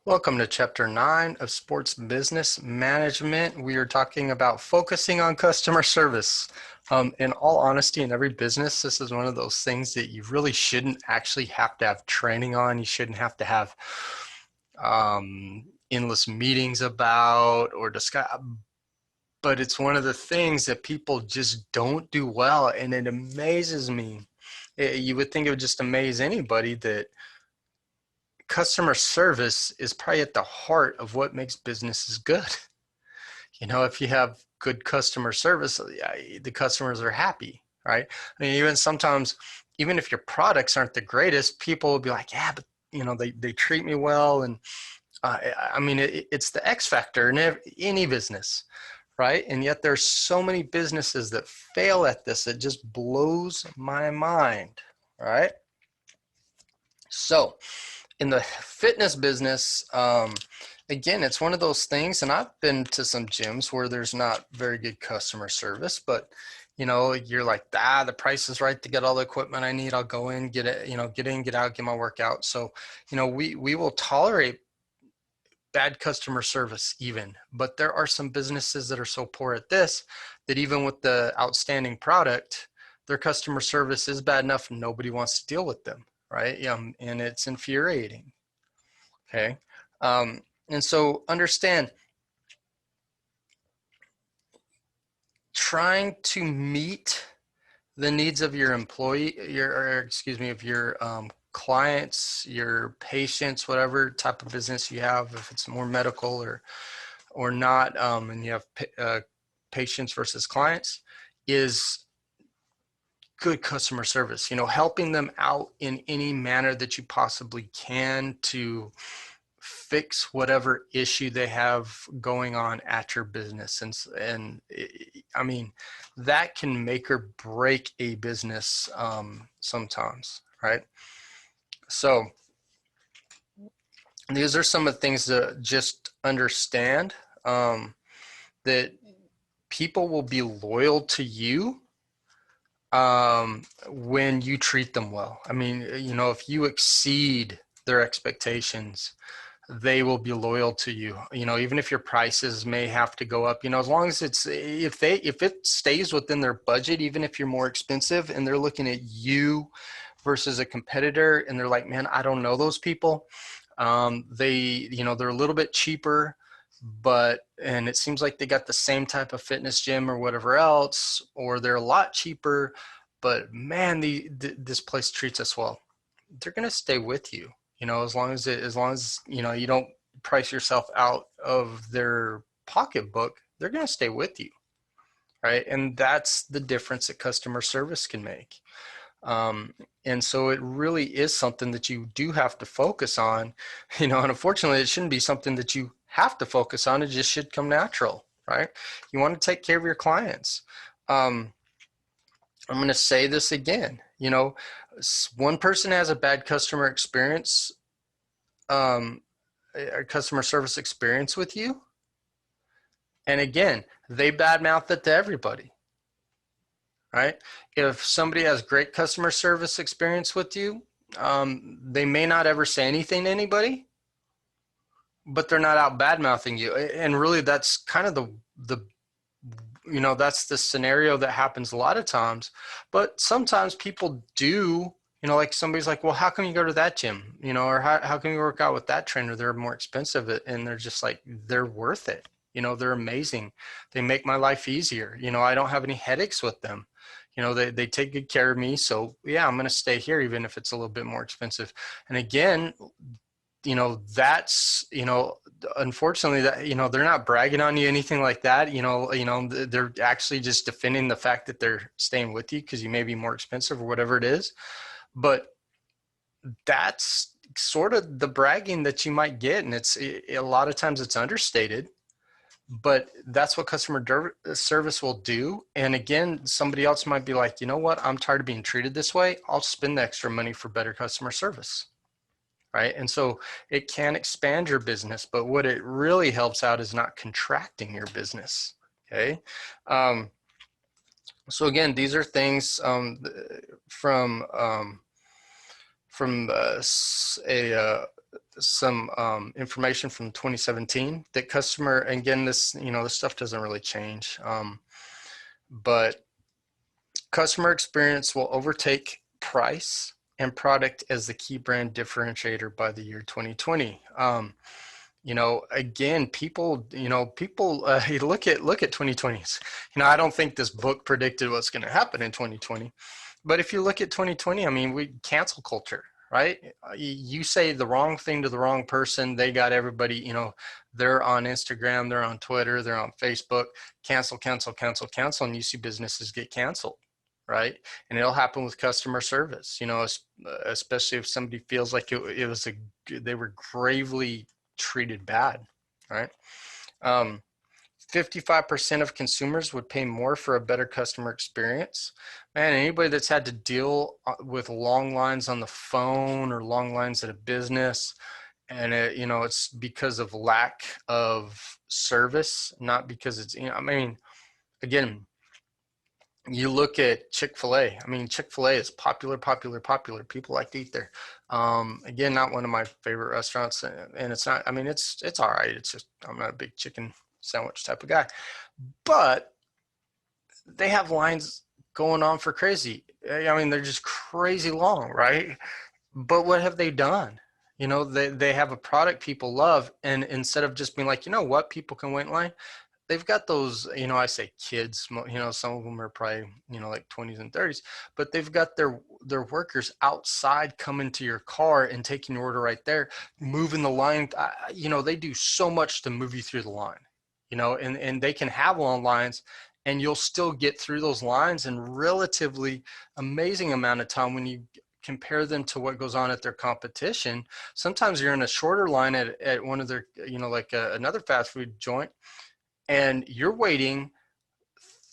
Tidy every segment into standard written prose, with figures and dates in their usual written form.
Welcome to Chapter 9 of Sports Business Management. We are talking about focusing on customer service. In all honesty, in every business, this is one of those things that you really shouldn't actually have to have training on. You shouldn't have to have endless meetings about or discuss. But it's one of the things that people just don't do well, and it amazes me. You would think it would just amaze anybody that customer service is probably at the heart of what makes businesses good. If you have good customer service, the customers are happy, right? I mean, even sometimes, even if your products aren't the greatest, people will be like, yeah, but they treat me well. And I mean, it's the X factor in any business, right? And yet there's so many businesses that fail at this. It just blows my mind, right? So in the fitness business, again, it's one of those things, and I've been to some gyms where there's not very good customer service, but you're like, the price is right to get all the equipment I need. I'll go in, get it, get in, get out, get my workout. So, we will tolerate bad customer service even, but there are some businesses that are so poor at this that even with the outstanding product, their customer service is bad enough nobody wants to deal with them, right? And it's infuriating. Okay. And so understand, trying to meet the needs of your of your clients, your patients, whatever type of business you have, if it's more medical or not, and you have patients versus clients, is good customer service. Helping them out in any manner that you possibly can to fix whatever issue they have going on at your business. And I mean, that can make or break a business sometimes, right? So these are some of the things to just understand, that people will be loyal to you when you treat them well. I mean, if you exceed their expectations, they will be loyal to you. Even if your prices may have to go up, as long as if it stays within their budget, even if you're more expensive and they're looking at you versus a competitor and they're like, man, I don't know those people. They're a little bit cheaper, and it seems like they got the same type of fitness gym or whatever else, or they're a lot cheaper, but man, this place treats us well. They're going to stay with you, as long as you don't price yourself out of their pocketbook. They're going to stay with you, right? And that's the difference that customer service can make. And so it really is something that you do have to focus on, and unfortunately it shouldn't be something that you have to focus on. It just should come natural, right? You want to take care of your clients. I'm going to say this again, one person has a bad customer experience, a customer service experience with you. And again, they badmouth it to everybody, right? If somebody has great customer service experience with you, they may not ever say anything to anybody, but they're not out bad mouthing you. And really, that's kind of that's the scenario that happens a lot of times. But sometimes people do, like somebody's like, well, how come you go to that gym? Or how can you work out with that trainer? They're more expensive. And they're just like, they're worth it. They're amazing. They make my life easier. I don't have any headaches with them. They take good care of me. So yeah, I'm going to stay here, even if it's a little bit more expensive. And again, that's, unfortunately, that, they're not bragging on you, anything like that. They're actually just defending the fact that they're staying with you because you may be more expensive or whatever it is. But that's sort of the bragging that you might get. And a lot of times it's understated, but that's what customer service will do. And again, somebody else might be like, you know what, I'm tired of being treated this way. I'll spend the extra money for better customer service. Right. And so it can expand your business, but what it really helps out is not contracting your business. Okay. So again, these are things from from some information from 2017 that customer, again, this, this stuff doesn't really change, but customer experience will overtake price and product as the key brand differentiator by the year 2020. Again, people, you look at 2020s. I don't think this book predicted what's going to happen in 2020, but if you look at 2020, I mean, we cancel culture, right? You say the wrong thing to the wrong person, they got everybody, they're on Instagram, they're on Twitter, they're on Facebook, cancel, cancel, cancel, cancel, and you see businesses get canceled, right? And it'll happen with customer service, especially if somebody feels like they were gravely treated bad, right? 55% of consumers would pay more for a better customer experience. Man, anybody that's had to deal with long lines on the phone or long lines at a business, and it's because of lack of service, not because it's, I mean, again, you look at Chick-fil-A. I mean, Chick-fil-A is popular. People like to eat there. Again, not one of my favorite restaurants, and it's not, I mean, it's all right. It's just, I'm not a big chicken sandwich type of guy, but they have lines going on for crazy. I mean, they're just crazy long, right? But what have they done? They have a product people love, and instead of just being like, what, people can wait in line, they've got those, I say kids, some of them are probably, like 20s and 30s, but they've got their workers outside coming to your car and taking your order right there, moving the line. They do so much to move you through the line, and they can have long lines, and you'll still get through those lines in relatively amazing amount of time when you compare them to what goes on at their competition. Sometimes you're in a shorter line at one of their, like another fast food joint, and you're waiting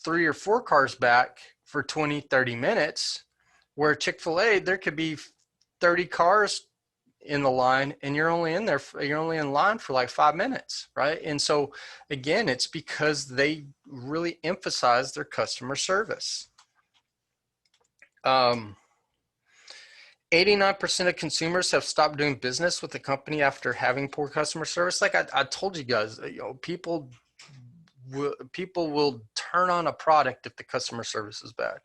3 or 4 cars back for 20, 30 minutes, where Chick-fil-A, there could be 30 cars in the line, and you're only in line for like 5 minutes, right? And so again, it's because they really emphasize their customer service. 89% of consumers have stopped doing business with the company after having poor customer service. Like I told you guys, people will turn on a product if the customer service is bad.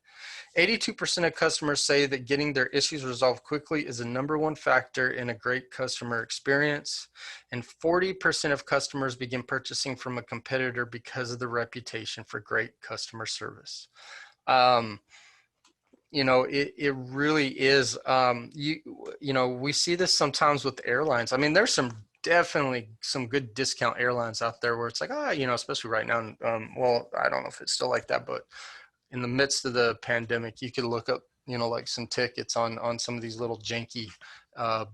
82% of customers say that getting their issues resolved quickly is the #1 factor in a great customer experience. And 40% of customers begin purchasing from a competitor because of the reputation for great customer service. It really is. We see this sometimes with airlines. I mean, there's definitely some good discount airlines out there where it's like, especially right now. Well, I don't know if it's still like that, but in the midst of the pandemic, you could look up, like some tickets on some of these little janky uh,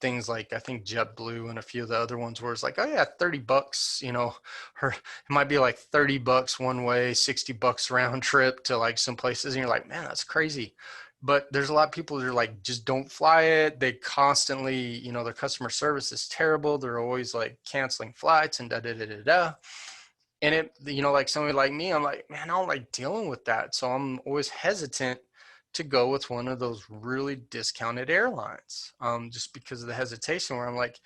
things, like I think JetBlue and a few of the other ones, where it's like, oh yeah, $30, or it might be like $30 one way, $60 round trip to like some places, and you're like, man, that's crazy. But there's a lot of people that are like, just don't fly it. They constantly, their customer service is terrible. They're always like canceling flights and da da da da da. And it, like somebody like me, I'm like, man, I don't like dealing with that. So I'm always hesitant to go with one of those really discounted airlines, just because of the hesitation, where I'm like,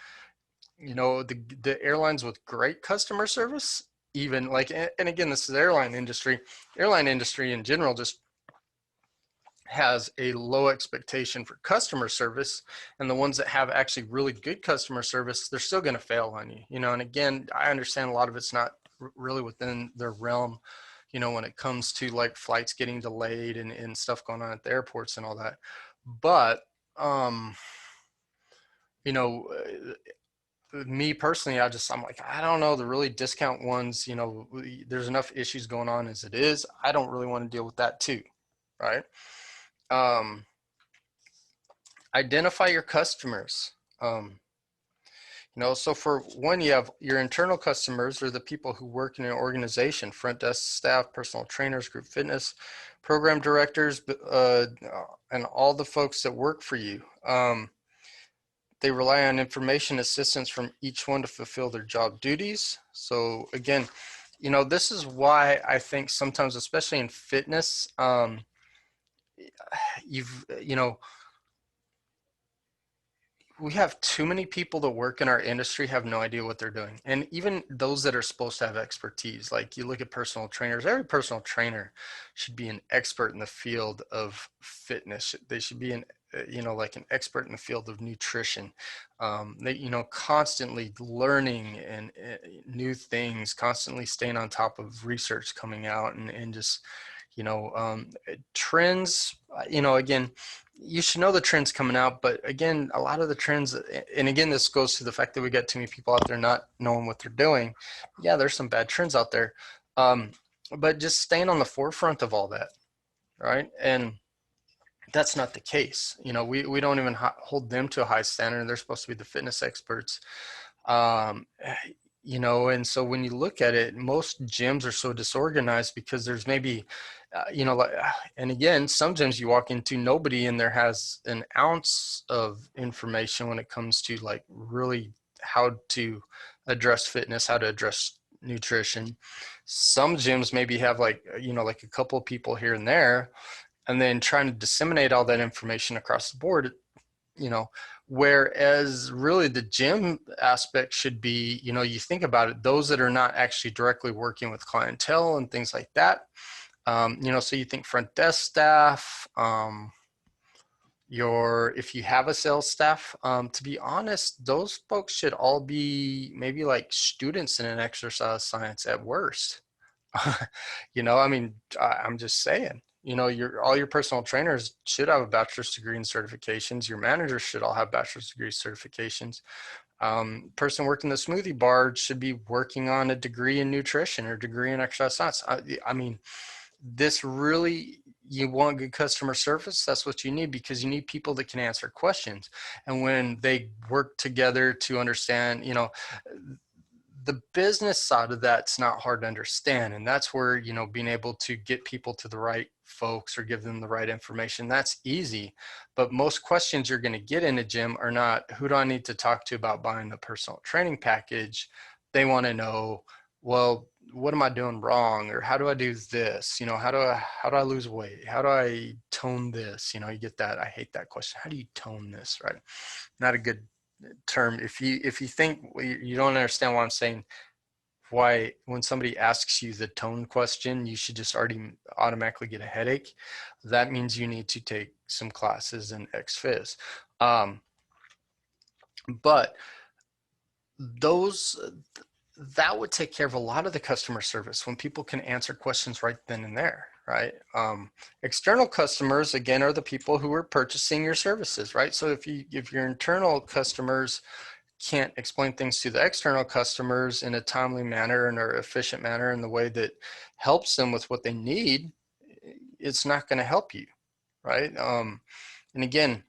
the airlines with great customer service, even like, and again, this is airline industry in general, just has a low expectation for customer service, and the ones that have actually really good customer service, they're still going to fail on you, and again, I understand a lot of it's not really within their realm, when it comes to like flights getting delayed and stuff going on at the airports and all that. But you know me personally, I'm like, I don't know, the really discount ones, there's enough issues going on as it is. I don't really want to deal with that too, right? um Identify your customers. So for one, you have your internal customers, or the people who work in an organization: front desk staff, personal trainers, group fitness, program directors, and all the folks that work for you. They rely on information assistance from each one to fulfill their job duties. So again, this is why I think sometimes, especially in fitness, you've, we have too many people that work in our industry have no idea what they're doing. And even those that are supposed to have expertise, like you look at personal trainers, every personal trainer should be an expert in the field of fitness. They should be like an expert in the field of nutrition. They, constantly learning and new things, constantly staying on top of research coming out and just, trends, again, you should know the trends coming out, but again, a lot of the trends, and again, this goes to the fact that we got too many people out there not knowing what they're doing. Yeah, there's some bad trends out there, but just staying on the forefront of all that, right? And that's not the case. We don't even hold them to a high standard. They're supposed to be the fitness experts. Um, and so when you look at it, most gyms are so disorganized because there's maybe, and again, some gyms you walk into, nobody in there has an ounce of information when it comes to like really how to address fitness, how to address nutrition. Some gyms maybe have like a couple of people here and there, and then trying to disseminate all that information across the board, whereas really the gym aspect should be, you think about it, those that are not actually directly working with clientele and things like that. So you think front desk staff, if you have a sales staff, to be honest, those folks should all be maybe like students in an exercise science at worst. I'm just saying, all your personal trainers should have a bachelor's degree in certifications. Your managers should all have bachelor's degree certifications. Person working the smoothie bar should be working on a degree in nutrition or degree in exercise science. This really, you want good customer service, that's what you need, because you need people that can answer questions. And when they work together to understand, the business side of that's not hard to understand. And that's where, being able to get people to the right folks or give them the right information, that's easy. But most questions you're going to get in a gym are not, who do I need to talk to about buying a personal training package? They want to know, well, what am I doing wrong? Or how do I do this? How do I lose weight? How do I tone this? You get that. I hate that question. How do you tone this? Right? Not a good term. If you think you don't understand what I'm saying, why when somebody asks you the tone question, you should just automatically get a headache. That means you need to take some classes in XFIZ. But that would take care of a lot of the customer service when people can answer questions right then and there, right? External customers, again, are the people who are purchasing your services, right? So if your internal customers can't explain things to the external customers in a timely manner and or efficient manner in the way that helps them with what they need, it's not going to help you, right? And again,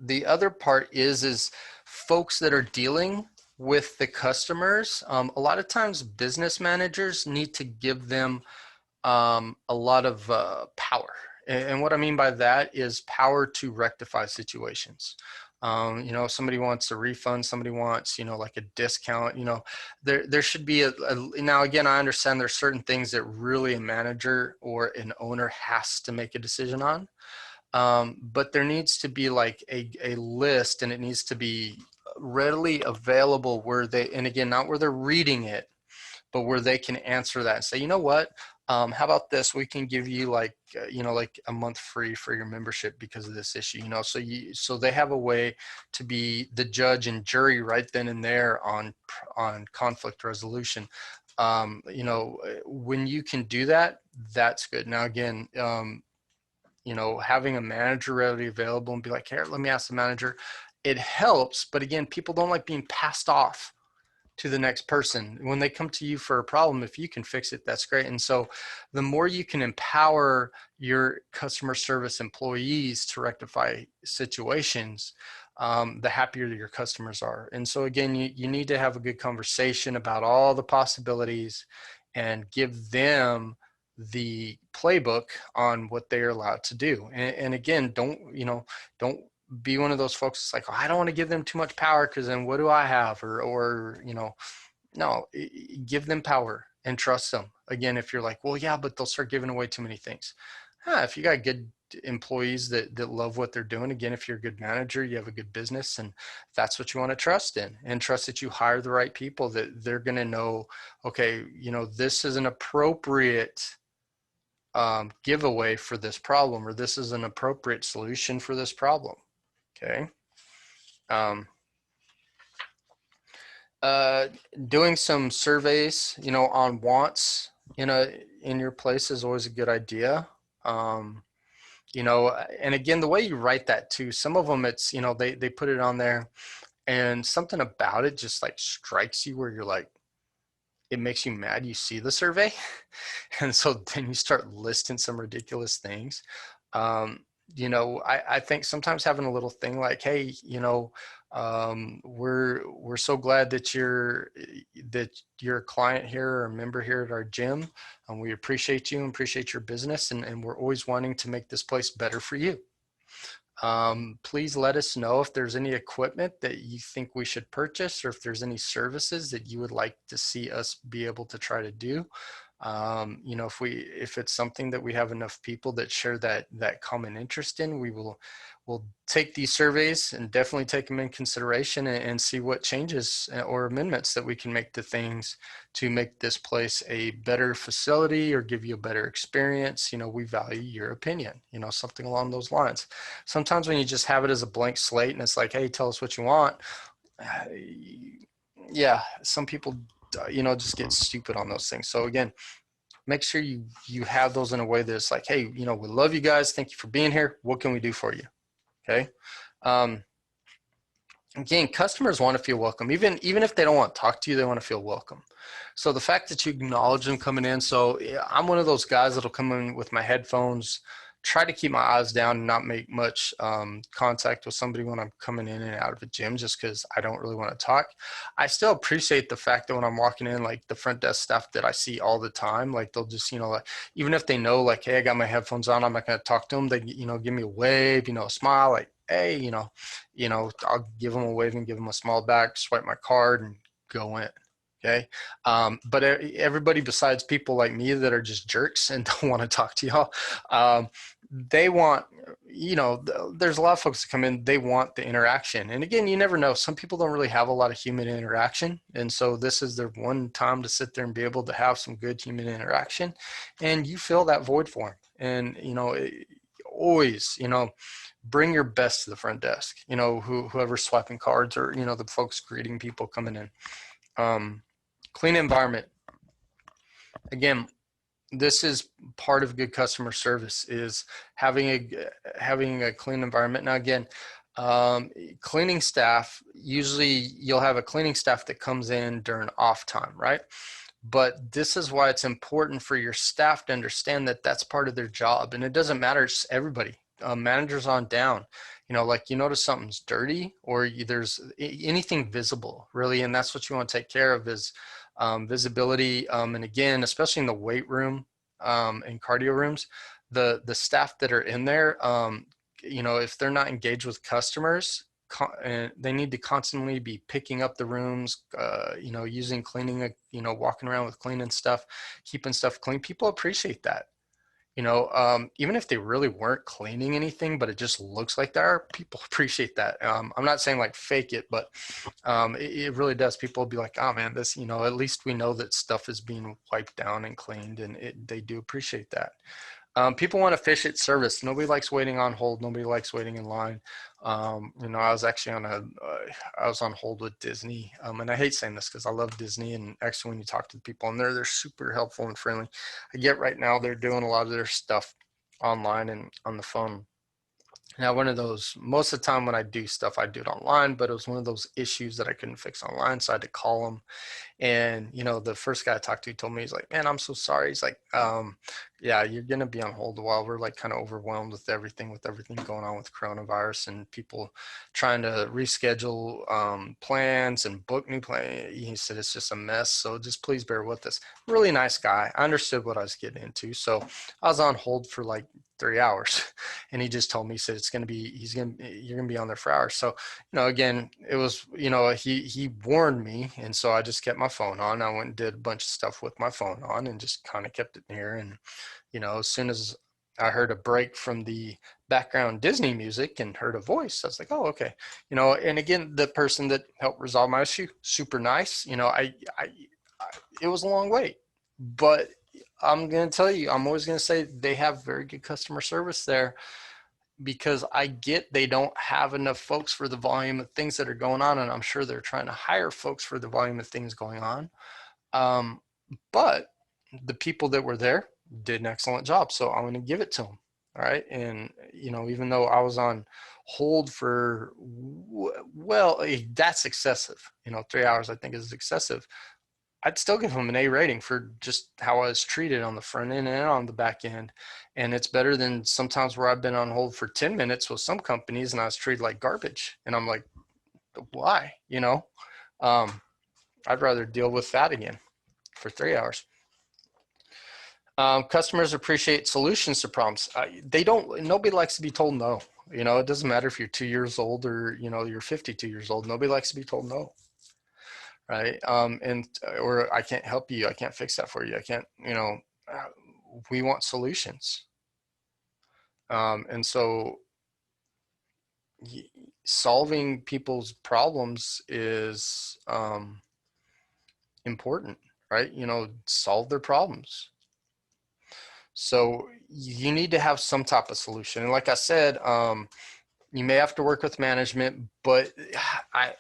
the other part is folks that are dealing with the customers. A lot of times business managers need to give them a lot of power. And what I mean by that is power to rectify situations. Somebody wants a refund, somebody wants, like a discount, there should be now again, I understand there's certain things that really a manager or an owner has to make a decision on. But there needs to be like a list, and it needs to be readily available where and again, not where they're reading it, but where they can answer that and say, you know what, how about this? We can give you like a month free for your membership because of this issue, so they have a way to be the judge and jury right then and there on conflict resolution. When you can do that, that's good. Now, again, having a manager readily available and be like, here, let me ask the manager, it helps. But again, people don't like being passed off to the next person. When they come to you for a problem, if you can fix it, that's great. And so the more you can empower your customer service employees to rectify situations, the happier your customers are. And so again, you need to have a good conversation about all the possibilities and give them the playbook on what they're allowed to do. And again, don't be one of those folks that's like, oh, I don't want to give them too much power because then what do I have? Or no, give them power and trust them. Again, if you're like, well, yeah, but they'll start giving away too many things. If you got good employees that love what they're doing. Again, if you're a good manager, you have a good business, and that's what you want to trust in, and trust that you hire the right people, that they're going to know, okay, this is an appropriate giveaway for this problem, or this is an appropriate solution for this problem. Okay. Doing some surveys, on wants, in your place is always a good idea. And again, the way you write that too, some of them it's, they put it on there and something about it just like strikes you where you're like, it makes you mad. You see the survey. And so then you start listing some ridiculous things. I think sometimes having a little thing like, hey, we're so glad that you're a client here or a member here at our gym, and we appreciate you and appreciate your business, and we're always wanting to make this place better for you. Please let us know if there's any equipment that you think we should purchase, or if there's any services that you would like to see us be able to try to do. If it's something that we have enough people that share that common interest in, we'll take these surveys and definitely take them in consideration and see what changes or amendments that we can make to things to make this place a better facility or give you a better experience. We value your opinion, something along those lines. Sometimes when you just have it as a blank slate and it's like, hey, tell us what you want. Yeah, some people just get stupid on those things. So again, make sure you have those in a way that it's like, hey, we love you guys. Thank you for being here. What can we do for you? Okay. Again, customers want to feel welcome. Even if they don't want to talk to you, they want to feel welcome. So the fact that you acknowledge them coming in. So I'm one of those guys that'll come in with my headphones, try to keep my eyes down and not make much contact with somebody when I'm coming in and out of a gym, just because I don't really want to talk. I still appreciate the fact that when I'm walking in, like the front desk staff that I see all the time, like they'll just, like, even if they know, like, hey, I got my headphones on, I'm not going to talk to them. They, give me a wave, a smile, like, hey, I'll give them a wave and give them a smile back, swipe my card and go in. Okay. But everybody besides people like me that are just jerks and don't want to talk to y'all, they want, there's a lot of folks that come in, they want the interaction. And again, you never know. Some people don't really have a lot of human interaction. And so this is their one time to sit there and be able to have some good human interaction, and you fill that void for them. And, always, bring your best to the front desk, whoever's swiping cards or, the folks greeting people coming in. Clean environment. Again, this is part of good customer service, is having a clean environment. Now, again, cleaning staff, usually you'll have a cleaning staff that comes in during off time, right? But this is why it's important for your staff to understand that that's part of their job. And it doesn't matter, it's everybody, managers on down, like you notice something's dirty or there's anything visible, really. And that's what you want to take care of is visibility. And again, especially in the weight room and cardio rooms, the staff that are in there, if they're not engaged with customers, and they need to constantly be picking up the rooms, using cleaning, walking around with cleaning stuff, keeping stuff clean. People appreciate that. Even if they really weren't cleaning anything, but it just looks like they are, people appreciate that. I'm not saying like fake it, but it really does. People will be like, oh man, this, at least we know that stuff is being wiped down and cleaned, and they do appreciate that. People want efficient service. Nobody likes waiting on hold. Nobody likes waiting in line. I was actually I was on hold with Disney. And I hate saying this because I love Disney. And actually, when you talk to the people in there, they're super helpful and friendly. I get right now they're doing a lot of their stuff online and on the phone. Now, one of those, most of the time when I do stuff, I do it online, but it was one of those issues that I couldn't fix online. So I had to call them. And, the first guy I talked to told me, he's like, man, I'm so sorry. He's like, yeah, you're going to be on hold a while. We're like kind of overwhelmed with everything going on with coronavirus and people trying to reschedule plans and book new plans. He said, it's just a mess. So just please bear with us. Really nice guy. I understood what I was getting into. So I was on hold for like 3 hours, and he just told me, he said, you're going to be on there for hours. So, again, it was, he warned me. And so I just kept my phone on. I went and did a bunch of stuff with my phone on and just kind of kept it near. And, as soon as I heard a break from the background Disney music and heard a voice. I was like, oh, okay. You know, and again, the person that helped resolve my issue, super nice. You know, it was a long wait, but I'm going to tell you, I'm always going to say they have very good customer service there, because I get they don't have enough folks for the volume of things that are going on. And I'm sure they're trying to hire folks for the volume of things going on. Um, but the people that were there did an excellent job. So I'm going to give it to them. All right. And, you know, even though I was on hold for, well, that's excessive. You know, 3 hours I think is excessive. I'd still give them an A rating for just how I was treated on the front end and on the back end. And it's better than sometimes where I've been on hold for 10 minutes with some companies and I was treated like garbage. And I'm like, why? You know, um, I'd rather deal with that again for 3 hours. Customers appreciate solutions to problems. They don't, nobody likes to be told no. You know, it doesn't matter if you're 2 years old or, you know, you're 52 years old. Nobody likes to be told no. Right. And, or I can't help you. I can't fix that for you. I can't, you know, we want solutions. And so solving people's problems is important, right? You know, solve their problems. So you need to have some type of solution. And like I said, you may have to work with management, but I,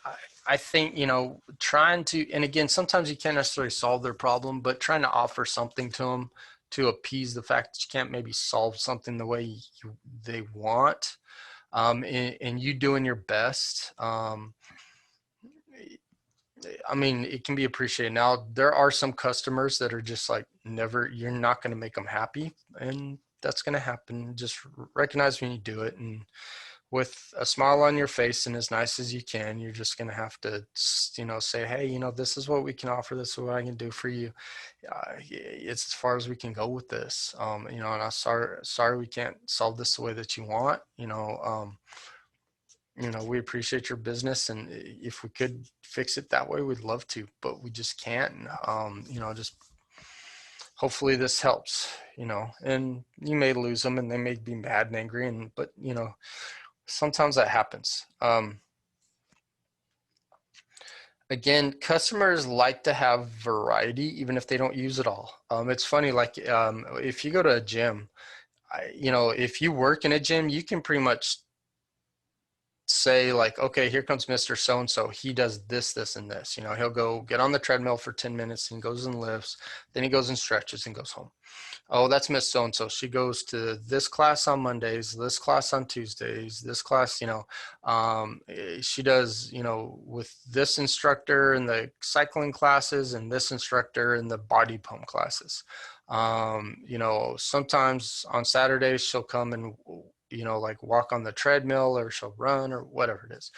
I think, you know, trying to, and again, sometimes you can't necessarily solve their problem, but trying to offer something to them to appease the fact that you can't maybe solve something the way they want, and you doing your best. I mean, it can be appreciated. Now, there are some customers that are just like, never, you're not going to make them happy. And that's going to happen. Just recognize when you do it. And with a smile on your face and as nice as you can, you're just going to have to, you know, say, hey, you know, this is what we can offer. This is what I can do for you. It's as far as we can go with this. You know, and I'm sorry we can't solve this the way that you want. You know, we appreciate your business, and if we could fix it that way, we'd love to, but we just can't. You know, just hopefully this helps, you know, and you may lose them and they may be mad and angry, and but you know, sometimes that happens. Again, customers like to have variety even if they don't use it all. It's funny, like if you go to a gym, you know, if you work in a gym, you can pretty much say like, okay, here comes Mr. So-and-so. He does this, this, and this. You know, he'll go get on the treadmill for 10 minutes and goes and lifts. Then he goes and stretches and goes home. Oh, that's Miss So-and-so. She goes to this class on Mondays, this class on Tuesdays, this class, you know, she does, you know, with this instructor in the cycling classes and this instructor in the body pump classes. You know, sometimes on Saturdays she'll come and, you know, like walk on the treadmill, or she'll run, or whatever it is.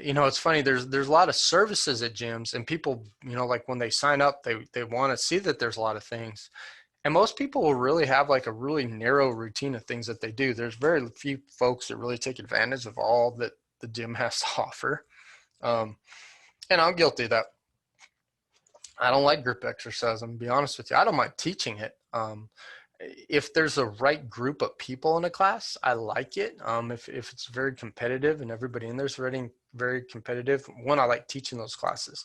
You know, it's funny, there's a lot of services at gyms, and people, you know, like when they sign up, they want to see that there's a lot of things. And most people will really have like a really narrow routine of things that they do. There's very few folks that really take advantage of all that the gym has to offer. And I'm guilty of that. I don't like group exercise. I'm gonna be honest with you. I don't mind teaching it. If there's a right group of people in a class, I like it. If it's very competitive and everybody in there's very competitive, one, I like teaching those classes.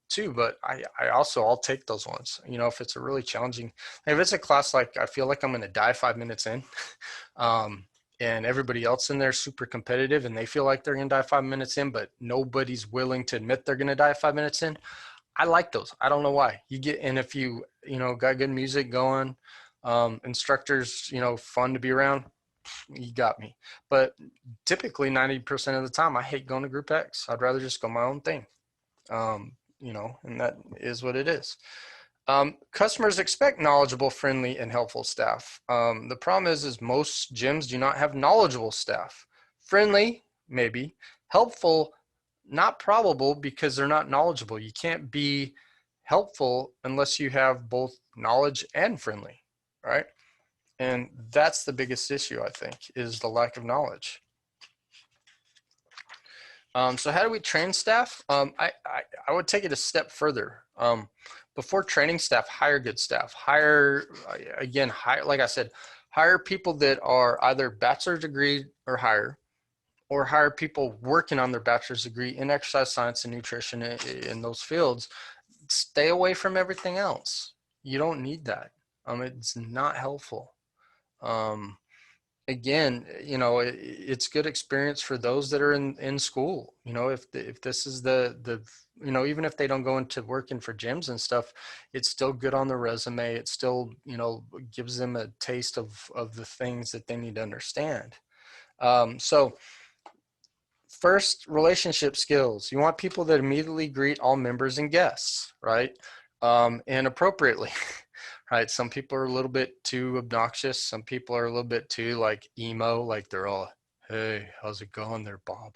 Two, but I also, I'll take those ones. You know, if it's a really challenging, if it's a class like I feel like I'm going to die 5 minutes in, and everybody else in there is super competitive and they feel like they're going to die 5 minutes in, but nobody's willing to admit they're going to die 5 minutes in. I like those. I don't know why. You get, and if you know, got good music going, instructors, you know, fun to be around, you got me. But typically 90% of the time, I hate going to Group X. I'd rather just go my own thing. You know, and that is what it is. Customers expect knowledgeable, friendly, and helpful staff. The problem is most gyms do not have knowledgeable staff. Friendly, maybe. Helpful, not probable, because they're not knowledgeable. You can't be helpful unless you have both knowledge and friendly, right? And that's the biggest issue, I think, is the lack of knowledge. So how do we train staff? I would take it a step further. Before training staff, hire good staff. Hire, again, hire, like I said, Hire people that are either bachelor's degree or higher, or hire people working on their bachelor's degree in exercise science and nutrition in those fields. Stay away from everything else. You don't need that. It's not helpful. Um, Again, it's good experience for those that are in school. If this is the even if they don't go into working for gyms and stuff, it's still good on the resume. It still gives them a taste of the things that they need to understand. So first, relationship skills. You want people that immediately greet all members and guests, right? And appropriately. Right. Some people are a little bit too obnoxious. Some people are a little bit too like emo, like they're all, hey, how's it going there, Bob?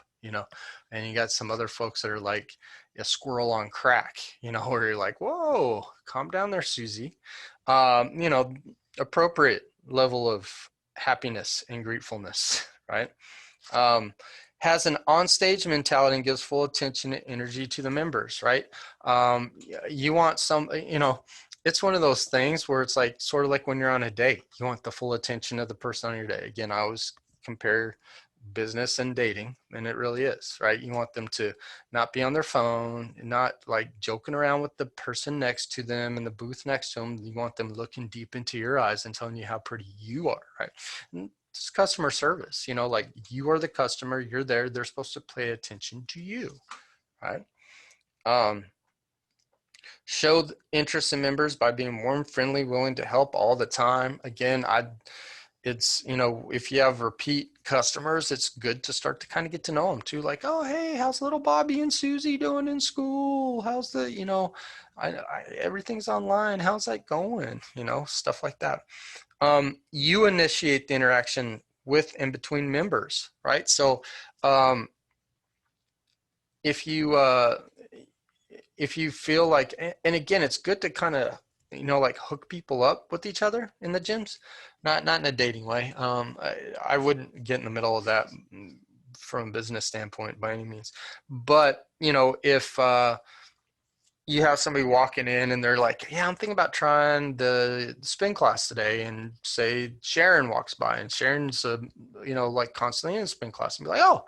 And you got some other folks that are like a squirrel on crack, where you're like, whoa, calm down there, Susie. Appropriate level of happiness and gratefulness, right? Has an onstage mentality and gives full attention and energy to the members, right? You want it's one of those things where it's like sort of like when you're on a date, you want the full attention of the person on your day. Again, I always compare business and dating, and it really is, right? You want them to not be on their phone, not like joking around with the person next to them in the booth next to them. You want them looking deep into your eyes and telling you how pretty you are, right? And it's customer service, like you are the customer, you're there, they're supposed to pay attention to you, right? Show interest in members by being warm, friendly, willing to help all the time. Again, it's, if you have repeat customers, it's good to start to kind of get to know them too. Like, oh, hey, how's little Bobby and Susie doing in school? How's everything's online. How's that going? Stuff like that. You initiate the interaction with and between members, right? So if you feel like, and again, it's good to kind of like hook people up with each other in the gyms, not in a dating way. I wouldn't get in the middle of that from a business standpoint by any means, but if you have somebody walking in and they're like, yeah, I'm thinking about trying the spin class today, and say Sharon walks by, and Sharon's like constantly in the spin class, and be like, oh,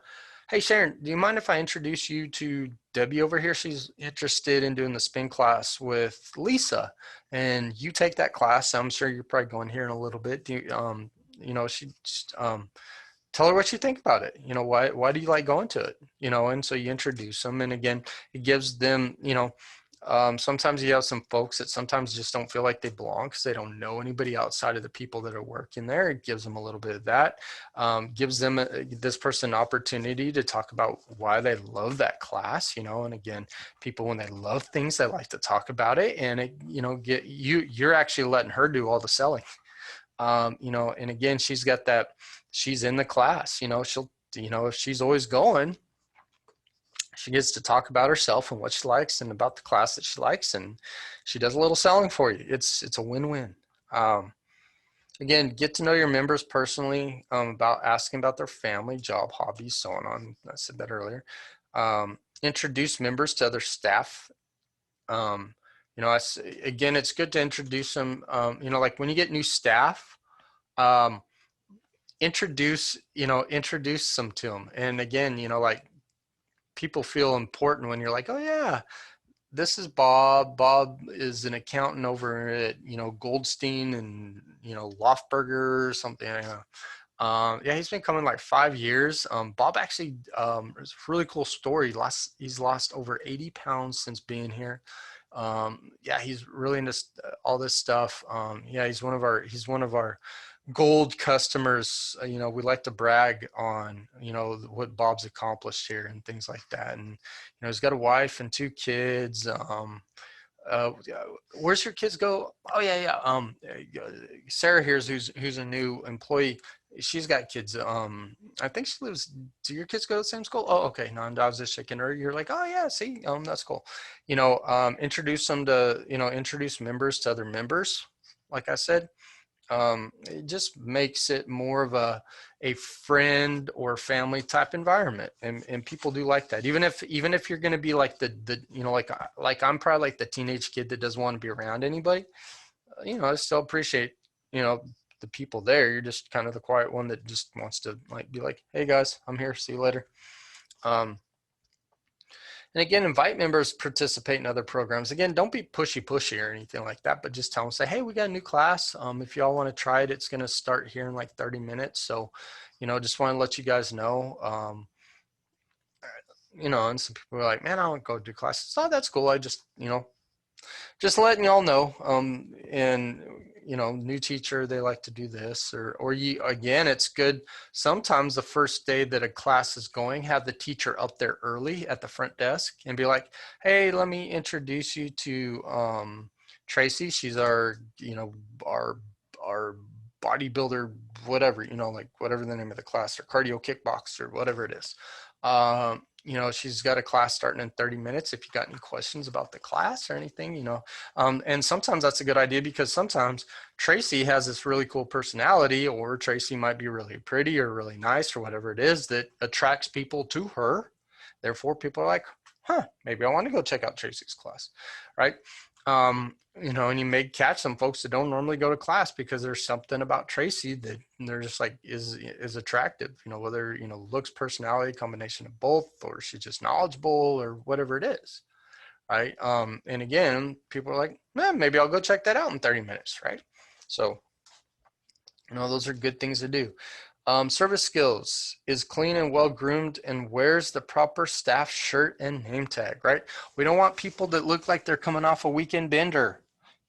hey, Sharon, do you mind if I introduce you to Debbie over here? She's interested in doing the spin class with Lisa, and you take that class. I'm sure you're probably going here in a little bit. Tell her what you think about it. Why do you like going to it? And so you introduce them, and again, it gives them, sometimes you have some folks that sometimes just don't feel like they belong because they don't know anybody outside of the people that are working there. It gives them a little bit of that, gives them this person an opportunity to talk about why they love that class, and again, people, when they love things, they like to talk about it, and you're actually letting her do all the selling. And again, she's in the class, she'll, if she's always going, she gets to talk about herself and what she likes and about the class that she likes, and she does a little selling for you. It's a win-win. Again, get to know your members personally, about asking about their family, job, hobbies, so on. I said that earlier. Introduce members to other staff. Again, it's good to introduce them. Like when you get new staff, introduce them to them. And again, like people feel important when you're like, oh yeah, this is Bob. Bob is an accountant over at, Goldstein and, Lofberger or something. Yeah, he's been coming like 5 years. Bob actually, it's a really cool story. He's lost over 80 pounds since being here. Yeah, he's really into all this stuff. Yeah, he's one of our gold customers. We like to brag on, what Bob's accomplished here and things like that. And, he's got a wife and 2 kids. Where's your kids go? Oh yeah. Sarah here's who's a new employee. She's got kids. I think she lives. Do your kids go to the same school? Oh, okay. No, I was just checking her. You're like, oh yeah, see, that's cool. Introduce them to, introduce members to other members. Like I said, it just makes it more of a friend or family type environment, and people do like that. Even if you're going to be like the like I'm probably like the teenage kid that doesn't want to be around anybody. I still appreciate the people there. You're just kind of the quiet one that just wants to like be like, hey guys, I'm here, see you later. And again, invite members to participate in other programs. Again, don't be pushy or anything like that, but just tell them, say, hey, we got a new class. If y'all want to try it, it's going to start here in like 30 minutes. So, just want to let you guys know. And some people are like, man, I don't go do classes. Oh, that's cool. I just, just letting y'all know. And new teacher, they like to do this, or you, again, it's good. Sometimes the first day that a class is going, have the teacher up there early at the front desk and be like, hey, let me introduce you to Tracy. She's our bodybuilder, whatever, like whatever the name of the class, or cardio kickbox or whatever it is. She's got a class starting in 30 minutes. If you got any questions about the class or anything, and sometimes that's a good idea, because sometimes Tracy has this really cool personality, or Tracy might be really pretty or really nice or whatever it is that attracts people to her. Therefore, people are like, maybe I want to go check out Tracy's class, right? And you may catch some folks that don't normally go to class because there's something about Tracy that they're just like is attractive, whether, looks, personality, combination of both, or she's just knowledgeable or whatever it is. Right. And again, people are like, maybe I'll go check that out in 30 minutes. Right. So, those are good things to do. Service skills: is clean and well groomed and wears the proper staff shirt and name tag, right? We don't want people that look like they're coming off a weekend bender,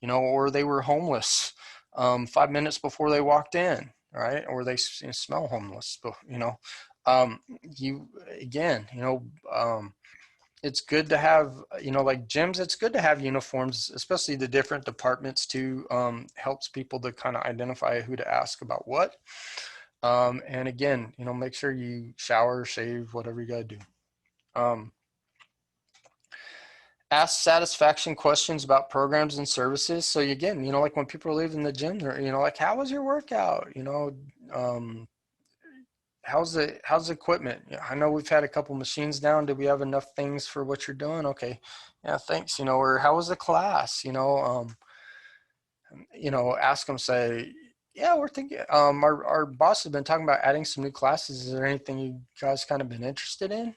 or they were homeless 5 minutes before they walked in, right? Or they smell homeless, it's good to have, like gyms, it's good to have uniforms, especially the different departments too. Helps people to kind of identify who to ask about what. And again, make sure you shower, shave, whatever you got to do. Ask satisfaction questions about programs and services. So again, like when people are leaving the gym, they're, like, how was your workout? How's the equipment? I know we've had a couple machines down. Do we have enough things for what you're doing? Okay. Yeah, thanks. Or how was the class? Ask them, say, yeah, we're thinking, our boss has been talking about adding some new classes. Is there anything you guys kind of been interested in?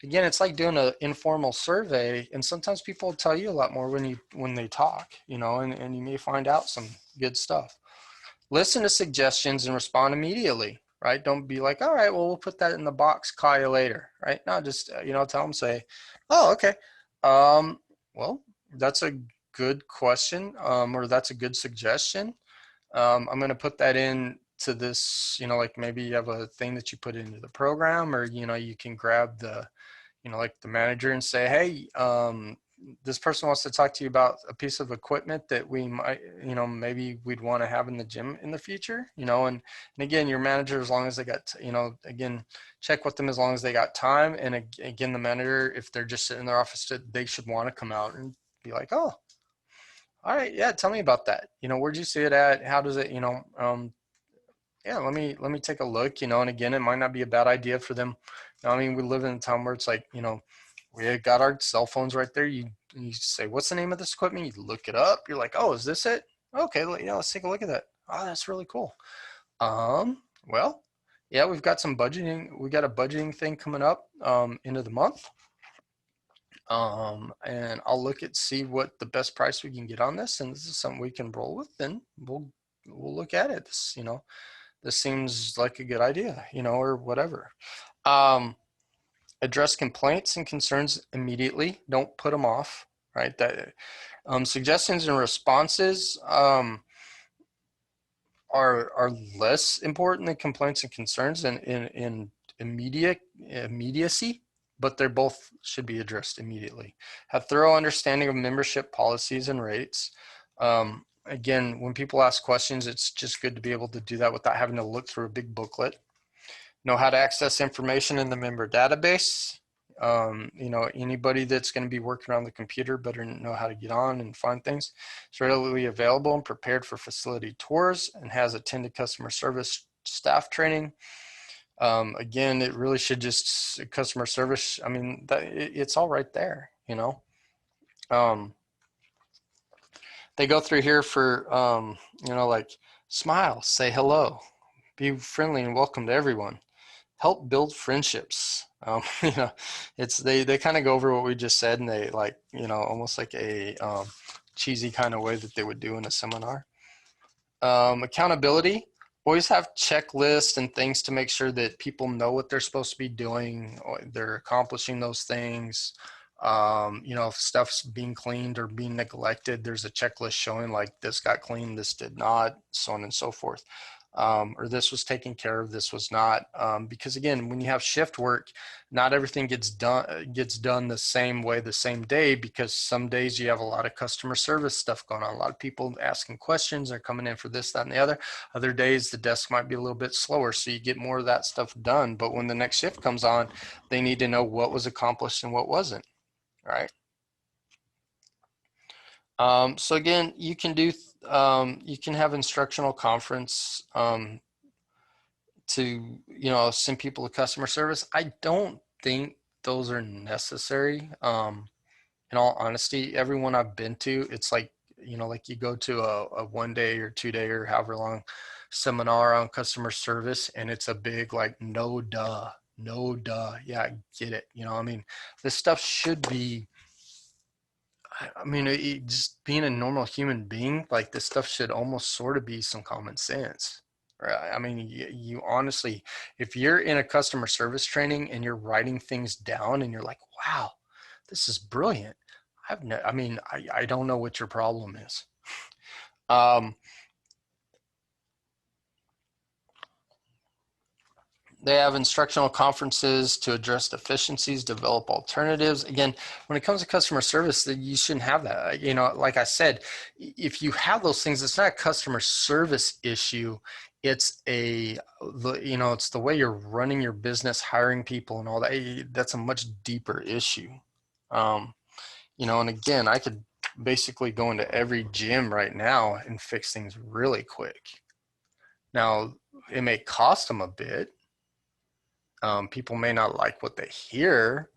Again, it's like doing an informal survey, and sometimes people will tell you a lot more when they talk, and you may find out some good stuff. Listen to suggestions and respond immediately, right? Don't be like, all right, well, we'll put that in the box, call you later, right? No, just, tell them, say, oh, okay. Well, that's a good question, or that's a good suggestion. I'm going to put that in to this, like maybe you have a thing that you put into the program, or, you can grab the, like the manager and say, hey, this person wants to talk to you about a piece of equipment that we might, maybe we'd want to have in the gym in the future, and again, your manager, as long as they got, again, check with them as long as they got time. And again, the manager, if they're just sitting in their office, they should want to come out and be like, oh, all right, yeah, tell me about that. Where'd you see it at? How does it, yeah, let me take a look, and again, it might not be a bad idea for them. We live in a town where it's like, we got our cell phones right there. You say, what's the name of this equipment? You look it up. You're like, oh, is this it? Okay, let's take a look at that. Oh, that's really cool. Well, yeah, we've got some budgeting. We got a budgeting thing coming up into the month. And I'll see what the best price we can get on this, and this is something we can roll with. Then we'll look at it. This seems like a good idea, or whatever. Address complaints and concerns immediately. Don't put them off, right? That suggestions and responses are less important than complaints and concerns in immediacy, but they both should be addressed immediately. Have thorough understanding of membership policies and rates. Again, when people ask questions, it's just good to be able to do that without having to look through a big booklet. Know how to access information in the member database. Anybody that's going to be working on the computer better know how to get on and find things. It's readily available and prepared for facility tours, and has attended customer service staff training. Again, it really should just customer service. It's all right there, they go through here for, like Smile, say hello, be friendly and welcome to everyone. Help build friendships. You know, it's they kind of go over what we just said, and they like, you know, almost like a cheesy kind of way that they would do in a seminar. Accountability. Always have checklists and things to make sure that people know what they're supposed to be doing, or they're accomplishing those things. You know, if stuff's being cleaned or being neglected, there's a checklist showing like this got cleaned, this did not, so on and so forth. Or this was taken care of, this was not. Because again, when you have shift work, not everything gets done the same way the same day, because some days you have a lot of customer service stuff going on, a lot of people asking questions, they're coming in for this, that, and the other. Other days the desk might be a little bit slower, so you get more of that stuff done. But when the next shift comes on, they need to know what was accomplished and what wasn't, right? So again, you can have instructional conference to, you know, send people to customer service. I don't think those are necessary. In all honesty, everyone I've been to, it's like, you know, like you go to a 1 day or 2 day or however long seminar on customer service, and it's a big like no duh, no duh, yeah, I get it. You know, I mean, this stuff should be, I mean, just being a normal human being, like this stuff should almost sort of be some common sense. Right? I mean, you honestly, if you're in a customer service training and you're writing things down and you're like, wow, this is brilliant. I mean, I don't know what your problem is. Um, They have instructional conferences to address deficiencies, develop alternatives. Again, when it comes to customer service, you shouldn't have that. You know, like I said, if you have those things, it's not a customer service issue. It's you know, it's the way you're running your business, hiring people and all that. That's a much deeper issue. Um, you know, and again, I could basically go into every gym right now and fix things really quick. Now, it may cost them a bit. People may not like what they hear.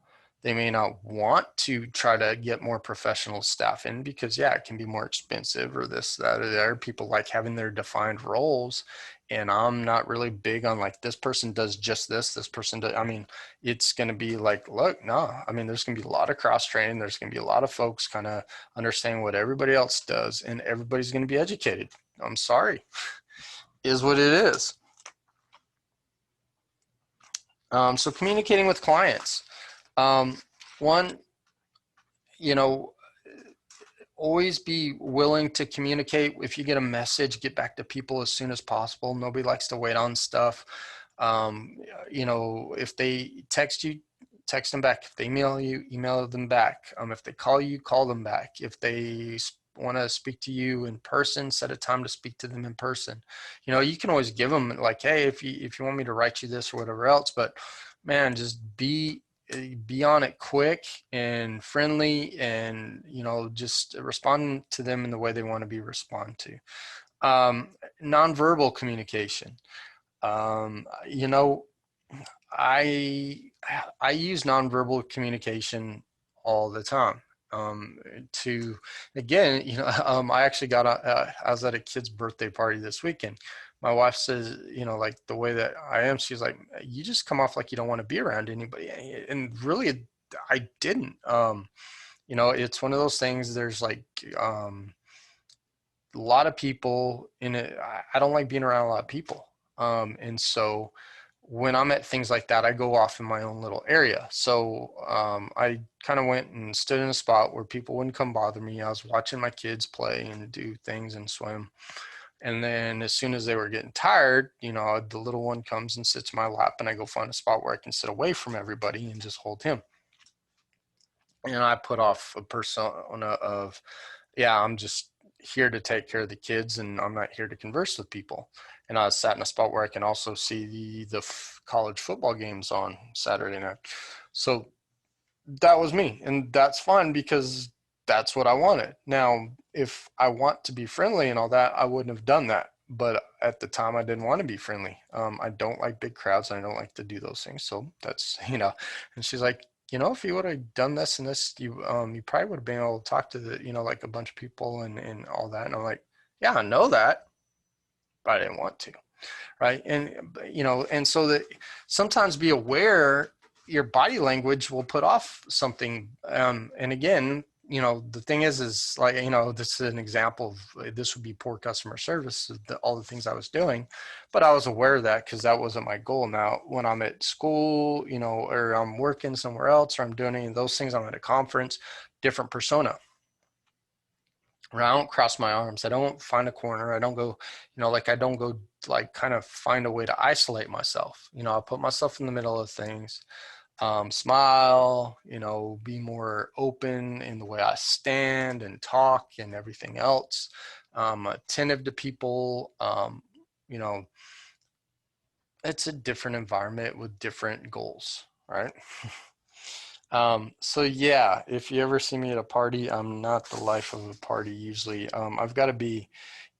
They may not want to try to get more professional staff in because, yeah, it can be more expensive or this, that, or the other. People like having their defined roles. And I'm not really big on like this person does just this person does. I mean, it's going to be like, look, no, I mean, there's going to be a lot of cross training. There's going to be a lot of folks kind of understanding what everybody else does, and everybody's going to be educated. I'm sorry, is what it is. So communicating with clients. Um, one, you know, always be willing to communicate. If you get a message, get back to people as soon as possible. Nobody likes to wait on stuff. Um, you know, if they text you, text them back. If they email you, email them back. If they call you, call them back. If they want to speak to you in person, set a time to speak to them in person. You know, you can always give them like, hey, if you want me to write you this or whatever else, but man, just be on it quick and friendly, and you know, just respond to them in the way they want to be responded to. Nonverbal communication. You know, I I use nonverbal communication all the time. To again, you know, I actually I was at a kid's birthday party this weekend. My wife says, you know, like the way that I am, she's like, you just come off like you don't want to be around anybody, and really, I didn't. You know, it's one of those things. There's like a lot of people in it. I don't like being around a lot of people, and so when I'm at things like that, I go off in my own little area. So I kind of went and stood in a spot where people wouldn't come bother me. I was watching my kids play and do things and swim. And then as soon as they were getting tired, you know, the little one comes and sits in my lap, and I go find a spot where I can sit away from everybody and just hold him. And I put off a persona of, yeah, I'm just here to take care of the kids, and I'm not here to converse with people. And I sat in a spot where I can also see the college football games on Saturday night. So that was me, and that's fine because that's what I wanted. Now, if I want to be friendly and all that, I wouldn't have done that. But at the time, I didn't want to be friendly. I don't like big crowds, and I don't like to do those things. So that's, you know. And she's like, you know, if you would have done this and this, you probably would have been able to talk to the, you know, like a bunch of people and all that. And I'm like, yeah, I know that. but I didn't want to. Right. And, and so that sometimes be aware your body language will put off something. And again, the thing is like, this is an example of this would be poor customer service, all the things I was doing, but I was aware of that because that wasn't my goal. Now, when I'm at school, or I'm working somewhere else, or I'm doing any of those things, I'm at a conference, different persona. I don't cross my arms. I don't find a corner. I don't go, I don't go like kind of find a way to isolate myself. I put myself in the middle of things, smile, be more open in the way I stand and talk and everything else. Attentive to people. It's a different environment with different goals, right? So yeah, if you ever see me at a party, I'm not the life of a party usually. I've got to be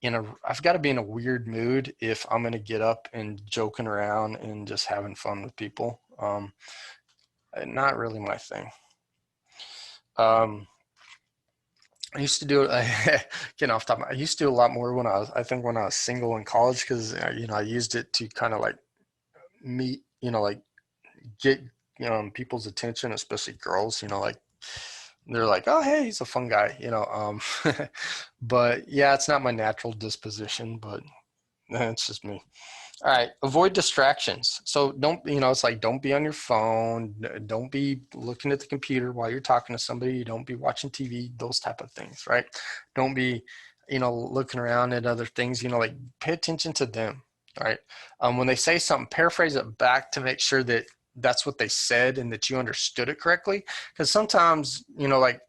in a weird mood if I'm going to get up and joking around and just having fun with people. Not really my thing. I used to do it, getting off topic, I used to do a lot more when I think when I was single in college, because, I used it to kind of like meet, like get, people's attention, especially girls, like they're like, oh, hey, he's a fun guy, but yeah, it's not my natural disposition, but it's just me. All right, avoid distractions. So don't, it's like don't be on your phone, don't be looking at the computer while you're talking to somebody, don't be watching TV, those type of things, right? Don't be, looking around at other things, like pay attention to them, right? When they say something, paraphrase it back to make sure that that's what they said and that you understood it correctly. Because sometimes, like,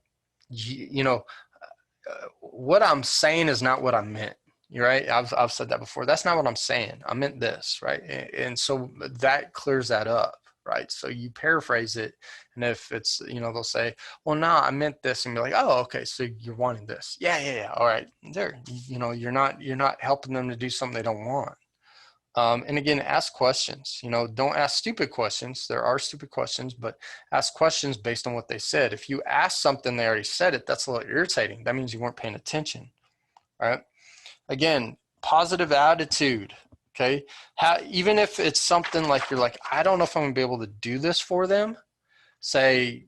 what I'm saying is not what I meant. You're right. I've said that before. That's not what I'm saying. I meant this, right? And so that clears that up, right? So you paraphrase it, and if it's, they'll say, "Well, no, I meant this," and you're like, "Oh, okay, so you're wanting this." Yeah, yeah, yeah. All right, there. You're not helping them to do something they don't want. And again, ask questions. Don't ask stupid questions. There are stupid questions, but ask questions based on what they said. If you ask something they already said it, that's a little irritating. That means you weren't paying attention, right? Again, positive attitude. Okay, even if it's something like you're like, I don't know if I'm gonna be able to do this for them. Say,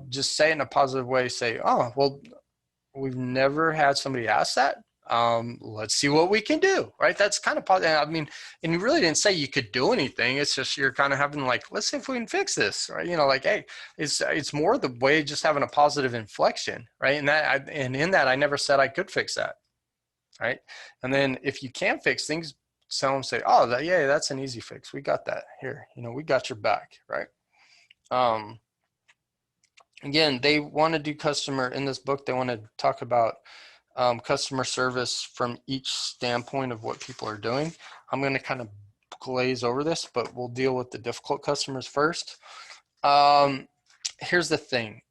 just say it in a positive way. Say, oh, well, we've never had somebody ask that. Let's see what we can do, right? That's kind of positive. I mean, and you really didn't say you could do anything. It's just you're kind of having like, let's see if we can fix this, right? Like, hey, it's more the way just having a positive inflection, right? And in that, I never said I could fix that, right? And then if you can't fix things, someone say, oh, yeah, that's an easy fix. We got that here. We got your back, right? Again, they want to do customer in this book. They want to talk about customer service from each standpoint of what people are doing. I'm going to kind of glaze over this, but we'll deal with the difficult customers first. Here's the thing.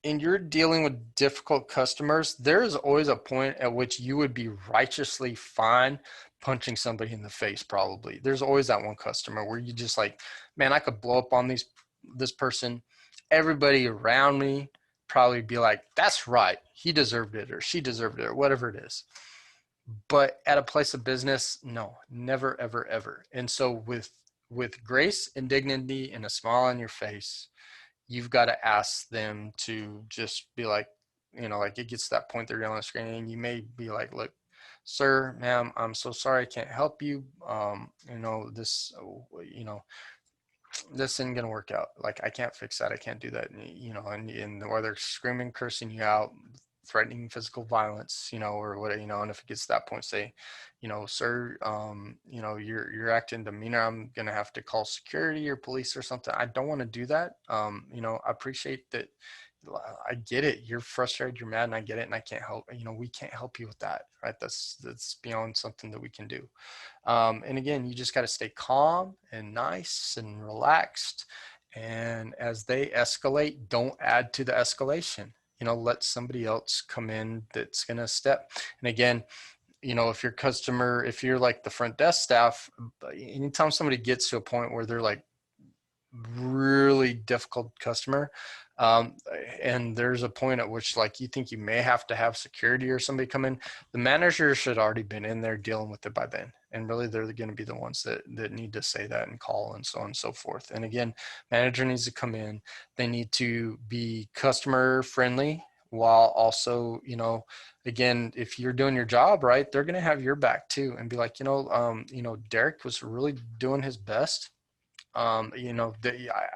In your dealing with difficult customers, there is always a point at which you would be righteously fine punching somebody in the face, probably. There's always that one customer where you just like, man, I could blow up on this person. Everybody around me probably be like, that's right, he deserved it or she deserved it or whatever it is. But at a place of business, no, never, ever, ever. And so with grace and dignity and a smile on your face, you've got to ask them to just be like, like it gets to that point they're on the screen and you may be like, look, sir, ma'am, I'm so sorry, I can't help you. This, this isn't going to work out. Like, I can't fix that. I can't do that. And or they're screaming, cursing you out, threatening physical violence, or what, and if it gets to that point, say, sir, you're acting demeanor. I'm going to have to call security or police or something. I don't want to do that. I appreciate that. I get it. You're frustrated, you're mad, and I get it. And I can't help, we can't help you with that, right? That's beyond something that we can do. And again, you just got to stay calm and nice and relaxed. And as they escalate, don't add to the escalation. Let somebody else come in that's going to step. And again, if you're like the front desk staff, anytime somebody gets to a point where they're like really really difficult customer, um, and there's a point at which like you think you may have to have security or somebody come in, the manager should already been in there dealing with it by then. And really they're going to be the ones that need to say that and call and so on and so forth. And again, manager needs to come in. They need to be customer friendly while also, again, if you're doing your job right, they're going to have your back too and be like, Derek was really doing his best. I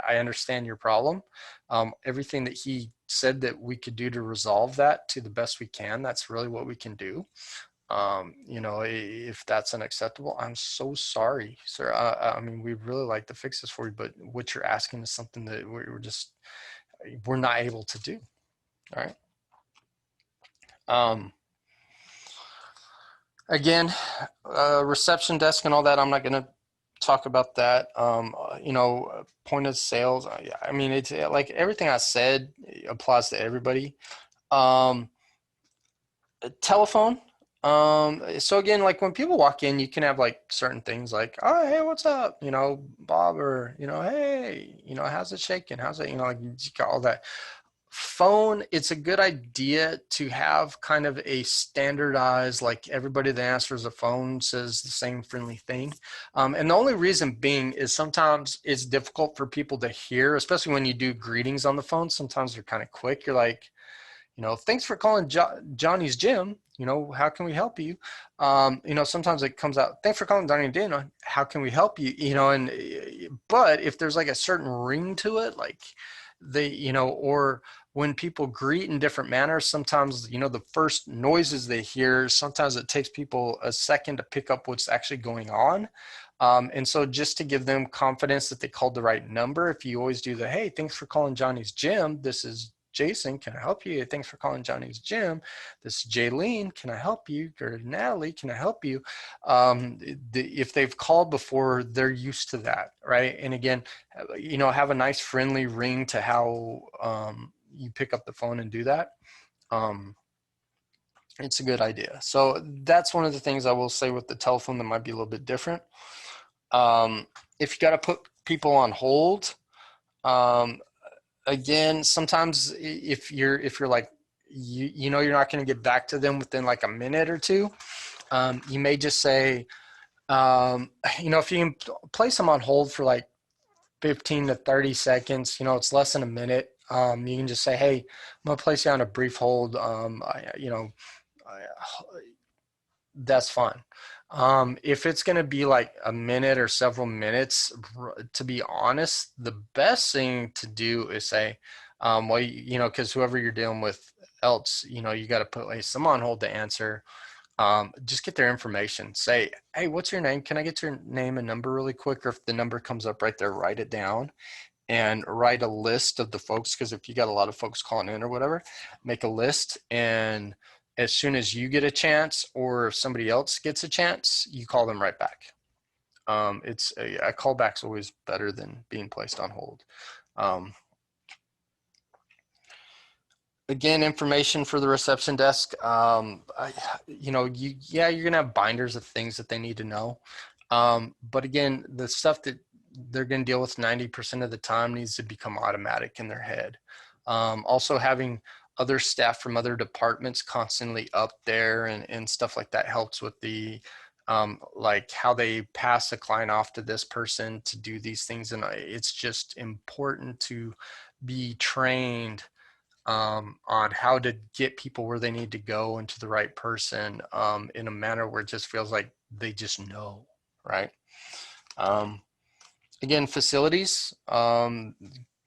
understand your problem. Everything that he said that we could do to resolve that to the best we can, that's really what we can do. If that's unacceptable, I'm so sorry, sir. I mean, we'd really like to fix this for you, but what you're asking is something that we're not able to do. All right. Again, reception desk and all that, I'm not going to talk about that. Point of sales. I mean, it's like everything I said applies to everybody. Telephone. So again, like when people walk in, you can have like certain things like, oh, hey, what's up? Bob, or, hey, how's it shaking? How's it, like you got all that. Phone, it's a good idea to have kind of a standardized, like everybody that answers the phone says the same friendly thing. And the only reason being is sometimes it's difficult for people to hear, especially when you do greetings on the phone. Sometimes they're kind of quick. You're like, thanks for calling Johnny's Gym. How can we help you? Sometimes it comes out, thanks for calling Johnny and Dana. How can we help you? But if there's like a certain ring to it, like or when people greet in different manners, sometimes, the first noises they hear, sometimes it takes people a second to pick up what's actually going on. And so just to give them confidence that they called the right number, if you always do the, hey, thanks for calling Johnny's Gym. This is Jason, can I help you? Thanks for calling Johnny's Gym. This is Jaylene, can I help you? Or Natalie, can I help you? If they've called before, they're used to that, right? And again, have a nice friendly ring to how you pick up the phone and do that. It's a good idea. So that's one of the things I will say with the telephone that might be a little bit different. If you got to put people on hold, again, sometimes if you're like, you're not going to get back to them within like a minute or two, you may just say, if you can place them on hold for like 15 to 30 seconds, it's less than a minute. You can just say, hey, I'm going to place you on a brief hold. That's fine. If it's going to be like a minute or several minutes, to be honest, the best thing to do is say, because whoever you're dealing with else, you got to put some on hold to answer. Just get their information. Say, hey, what's your name? Can I get your name and number really quick? Or if the number comes up right there, write it down and write a list of the folks. Because if you got a lot of folks calling in or whatever, make a list, and as soon as you get a chance or if somebody else gets a chance, you call them right back. It's a callback's always better than being placed on hold. Again, information for the reception desk. You're gonna have binders of things that they need to know. But again, the stuff that they're gonna deal with 90% of the time needs to become automatic in their head. Also having other staff from other departments constantly up there and stuff like that helps with the like how they pass a client off to this person to do these things. And it's just important to be trained on how to get people where they need to go and to the right person in a manner where it just feels like they just know, right? Again, facilities,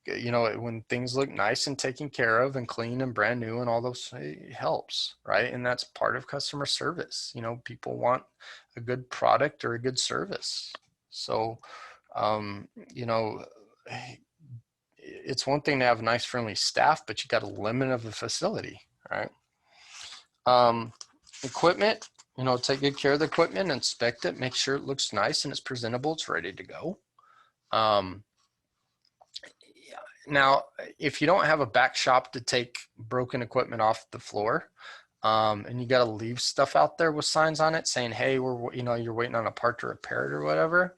when things look nice and taken care of and clean and brand new and all those, it helps, right? And that's part of customer service. People want a good product or a good service. So, it's one thing to have nice, friendly staff, but you got a limit of the facility, right? Equipment, take good care of the equipment, inspect it, make sure it looks nice and it's presentable, it's ready to go. Now, if you don't have a back shop to take broken equipment off the floor, and you got to leave stuff out there with signs on it saying, hey, you're waiting on a part to repair it or whatever,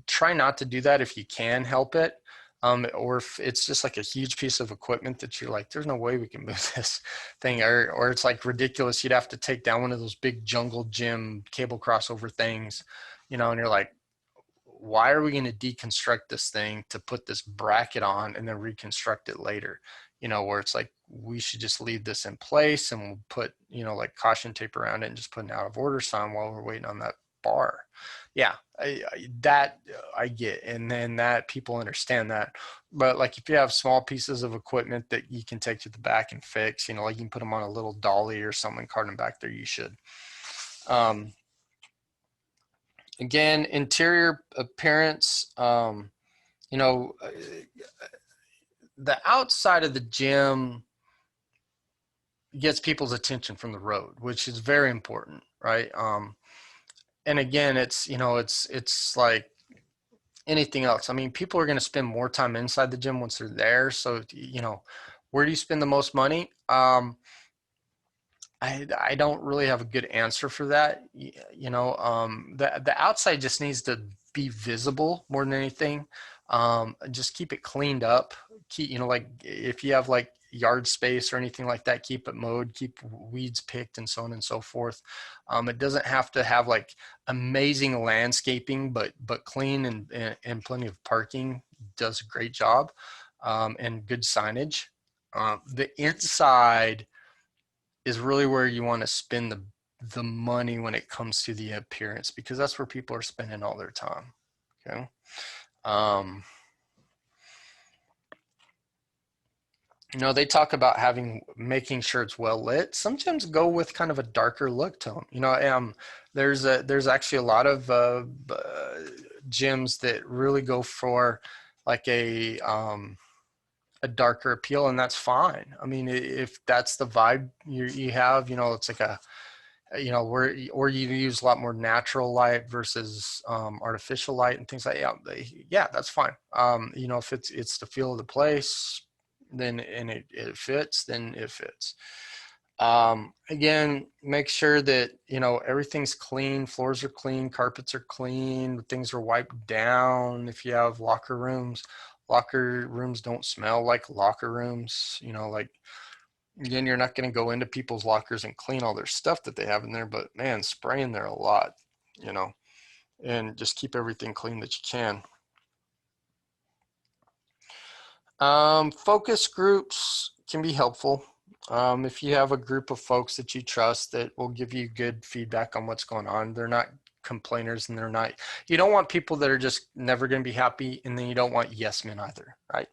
try not to do that if you can help it. Or if it's just like a huge piece of equipment that you're like, there's no way we can move this thing, or it's like ridiculous. You'd have to take down one of those big jungle gym cable crossover things, you know, and you're like, why are we going to deconstruct this thing to put this bracket on and then reconstruct it later? You know, where it's like, we should just leave this in place and we'll put, you know, like caution tape around it and just put an out of order sign while we're waiting on that bar. Yeah, I get, and then that people understand that. But like if you have small pieces of equipment that you can take to the back and fix, you know, like you can put them on a little dolly or something, cart them back there, you should. Again, interior appearance, you know, the outside of the gym gets people's attention from the road, which is very important, right? And again, it's, you know, it's like anything else. I mean, people are going to spend more time inside the gym once they're there. So, you know, where do you spend the most money? I don't really have a good answer for that. You know, the outside just needs to be visible more than anything. Just keep it cleaned up. Keep, you know, like if you have like yard space or anything like that, keep it mowed, keep weeds picked, and so on and so forth. It doesn't have to have like amazing landscaping, but clean and plenty of parking does a great job, and good signage. The inside is really where you want to spend the money when it comes to the appearance, because that's where people are spending all their time. Okay. You know, they talk about making sure it's well lit. Sometimes go with kind of a darker look to them. You know, there's actually a lot of gyms that really go for like a darker appeal, and that's fine. I mean, if that's the vibe you have, you know, it's like a, you know, or you use a lot more natural light versus artificial light and things like that. Yeah, that's fine. You know, if it's the feel of the place, then and it fits, then it fits. Again, make sure that, you know, everything's clean, floors are clean, carpets are clean, things are wiped down. If you have locker rooms don't smell like locker rooms. You know, like, again, you're not going to go into people's lockers and clean all their stuff that they have in there, but man, spray in there a lot, you know, and just keep everything clean that you can. Focus groups can be helpful. If you have a group of folks that you trust that will give you good feedback on what's going on, they're not complainers, and you don't want people that are just never going to be happy, and then you don't want yes men either, right?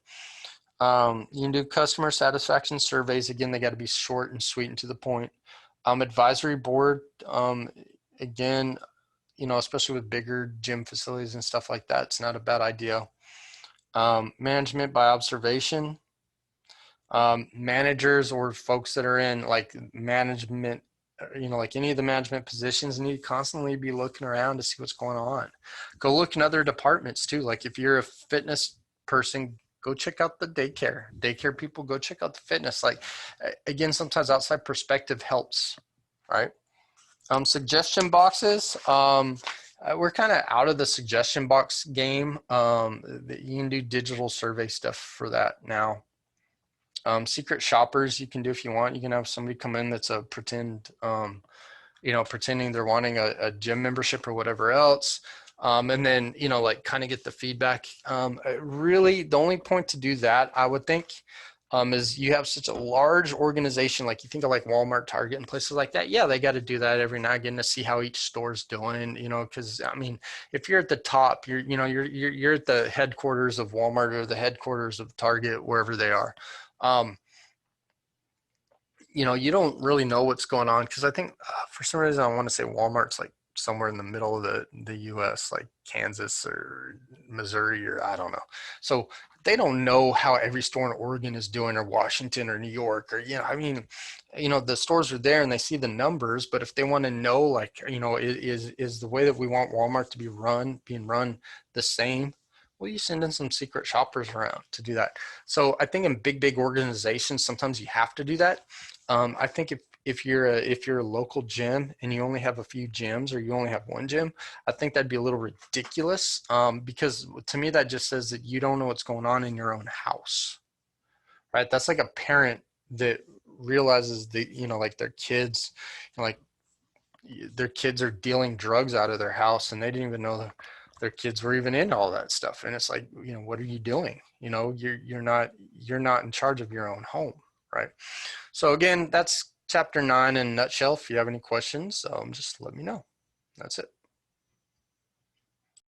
You can do customer satisfaction surveys. Again, they got to be short and sweet and to the point. Advisory board, again, you know, especially with bigger gym facilities and stuff like that, it's not a bad idea. Management by observation. Managers or folks that are in like management, you know, like any of the management positions, need to constantly be looking around to see what's going on. Go look in other departments too. Like if you're a fitness person, go check out the daycare people, go check out the fitness. Like, again, sometimes outside perspective helps, right? Suggestion boxes. We're kind of out of the suggestion box game. You can do digital survey stuff for that now. Secret shoppers you can do if you want. You can have somebody come in that's a pretending they're wanting a gym membership or whatever else. And then, you know, like kind of get the feedback. Really, the only point to do that, I would think, is you have such a large organization, like you think of like Walmart, Target, and places like that. Yeah, they got to do that every now and again to see how each store's doing, you know, because I mean, if you're at the top, you're at the headquarters of Walmart or the headquarters of Target, wherever they are. You know, you don't really know what's going on, because I think for some reason I want to say Walmart's like somewhere in the middle of the US, like Kansas or Missouri, or I don't know. So they don't know how every store in Oregon is doing, or Washington or New York, or, you know, I mean, you know, the stores are there and they see the numbers, but if they want to know, like, you know, is the way that we want Walmart to be being run the same? Well, you send in some secret shoppers around to do that. So I think in big organizations, sometimes you have to do that. I think if you're a local gym and you only have a few gyms or you only have one gym, I think that'd be a little ridiculous, because to me that just says that you don't know what's going on in your own house, right? That's like a parent that realizes that, like their kids, like their kids are dealing drugs out of their house and they didn't even know that their kids were even into all that stuff. And it's like, what are you doing? You're not in charge of your own home, right? So again, that's chapter 9 in a nutshell. If you have any questions, just let me know. That's it.